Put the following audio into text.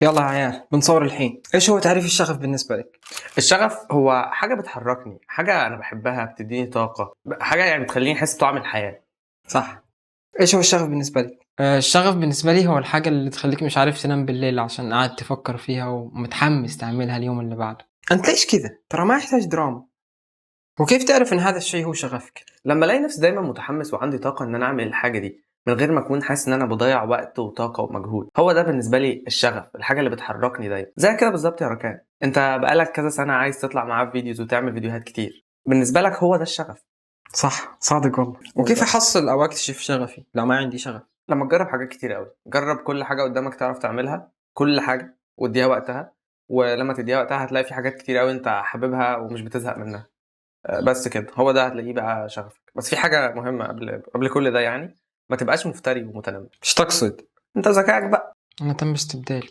يلا يا عيال بنصور الحين. ايش هو تعريف الشغف بالنسبة لك؟ الشغف هو حاجة بتحركني، حاجة أنا بحبها بتديني طاقة، حاجة يعني بتخليني أحس بطعم الحياة. صح. ايش هو الشغف بالنسبة لك؟ الشغف بالنسبة لي هو الحاجة اللي تخليك مش عارف تنام بالليل عشان قاعد تفكر فيها ومتحمس تعملها اليوم اللي بعده. انت ليش كذا؟ ترى ما يحتاج دراما. وكيف تعرف ان هذا الشيء هو شغفك؟ لما ألاقي نفسي دايما متحمس وعندي طاقة إن أنا أعمل الحاجة دي من غير ما أكون حاسس إن أنا بضيع وقت وطاقة ومجهود، هو ده بالنسبة لي الشغف، الحاجة اللي بتحركني دايما. زي كده بالظبط يا ركان، أنت بقالك كذا سنة عايز تطلع معاه في فيديوز وتعمل فيديوهات كتير، بالنسبة لك هو ده الشغف. صح، صادق والله. وكيف احصل او اكتشف شغفي لو ما عندي شغف؟ لما تجرب حاجات كتير قوي، جرب كل حاجة قدامك تعرف تعملها، كل حاجة، واديها وقتها. ولما تديها وقتها هتلاقي في حاجات كتير قوي انت حاببها ومش بتزهق منها. بس كده هو ده هتلاقيه بقى شغفك. بس في حاجة مهمة قبل كل ده، يعني ما تبقاش مفتري ومتنمر. ايش تقصد؟ انت ذكائك بقى. أنا تم استبدالي.